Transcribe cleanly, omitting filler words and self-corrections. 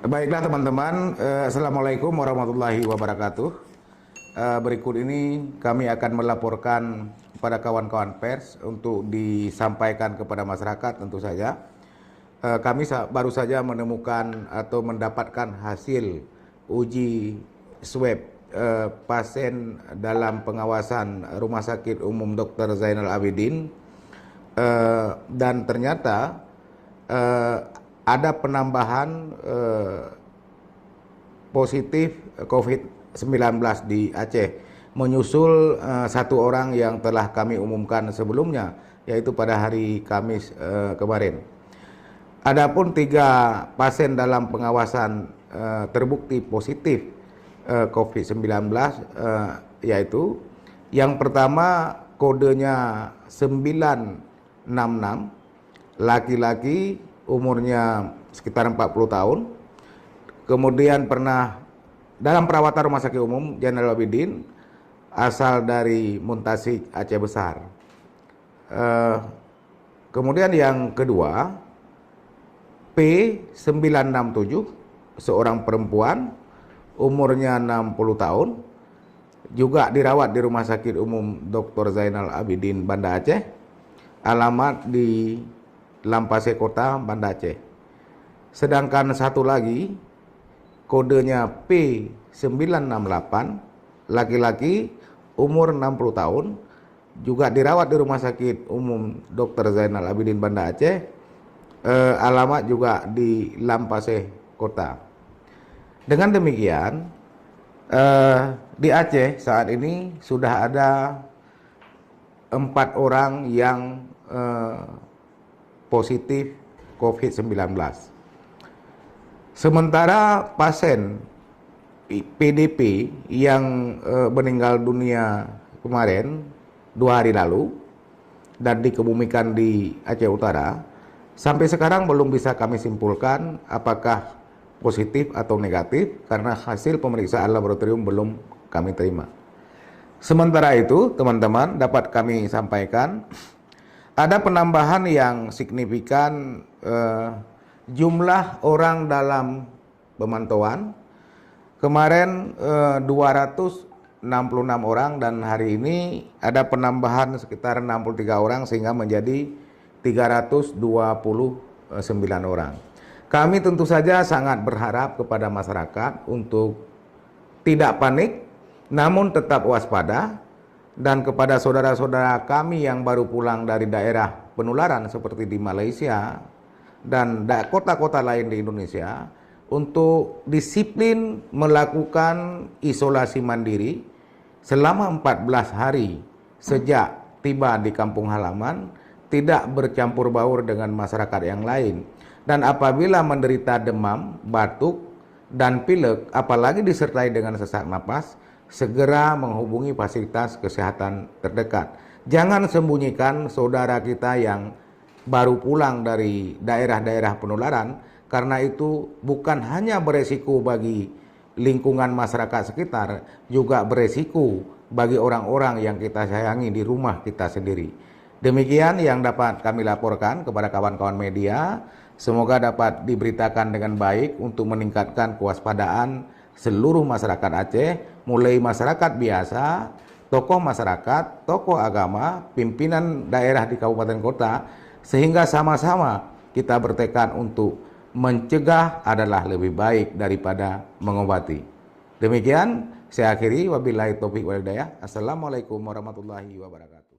Baiklah teman-teman, Assalamualaikum warahmatullahi wabarakatuh. Berikut ini kami akan melaporkan kepada kawan-kawan pers untuk disampaikan kepada masyarakat tentu saja. Kami baru saja menemukan atau mendapatkan hasil uji swab pasien dalam pengawasan Rumah Sakit Umum Dr. Zainal Abidin, dan ternyata ada penambahan positif COVID-19 di Aceh, menyusul satu orang yang telah kami umumkan sebelumnya, yaitu pada hari Kamis kemarin. Adapun 3 pasien dalam pengawasan terbukti positif COVID-19, yaitu yang pertama kodenya 966, laki-laki, umurnya sekitar 40 tahun. Kemudian pernah dalam perawatan Rumah Sakit Umum Zainal Abidin, asal dari Muntasik, Aceh Besar. Kemudian yang kedua P967, seorang perempuan, umurnya 60 tahun, juga dirawat di Rumah Sakit Umum Dr. Zainal Abidin Banda Aceh, alamat di Lampase Kota, Banda Aceh. Sedangkan satu lagi kodenya P968, laki-laki, umur 60 tahun, juga dirawat di Rumah Sakit Umum Dr. Zainal Abidin Banda Aceh, alamat juga di Lampase Kota. Dengan demikian, di Aceh saat ini sudah ada 4 orang yang positif COVID-19. Sementara pasien PDP yang meninggal dunia kemarin 2 hari lalu dan dikebumikan di Aceh Utara, sampai sekarang belum bisa kami simpulkan apakah positif atau negatif karena hasil pemeriksaan laboratorium belum kami terima. Sementara itu, teman-teman, dapat kami sampaikan ada penambahan yang signifikan jumlah orang dalam pemantauan. Kemarin 266 orang dan hari ini ada penambahan sekitar 63 orang sehingga menjadi 329 orang. Kami tentu saja sangat berharap kepada masyarakat untuk tidak panik, namun tetap waspada, dan kepada saudara-saudara kami yang baru pulang dari daerah penularan seperti di Malaysia dan kota-kota lain di Indonesia untuk disiplin melakukan isolasi mandiri selama 14 hari sejak tiba di kampung halaman, tidak bercampur baur dengan masyarakat yang lain. Dan apabila menderita demam, batuk, dan pilek, apalagi disertai dengan sesak napas, segera menghubungi fasilitas kesehatan terdekat. Jangan sembunyikan saudara kita yang baru pulang dari daerah-daerah penularan, karena itu bukan hanya beresiko bagi lingkungan masyarakat sekitar, juga beresiko bagi orang-orang yang kita sayangi di rumah kita sendiri. Demikian yang dapat kami laporkan kepada kawan-kawan media. Semoga dapat diberitakan dengan baik untuk meningkatkan kewaspadaan seluruh masyarakat Aceh, mulai masyarakat biasa, tokoh masyarakat, tokoh agama, pimpinan daerah di kabupaten kota, sehingga sama-sama kita bertekad untuk mencegah adalah lebih baik daripada mengobati. Demikian saya akhiri, wabillahi taufiq wal hidayah. Assalamualaikum warahmatullahi wabarakatuh.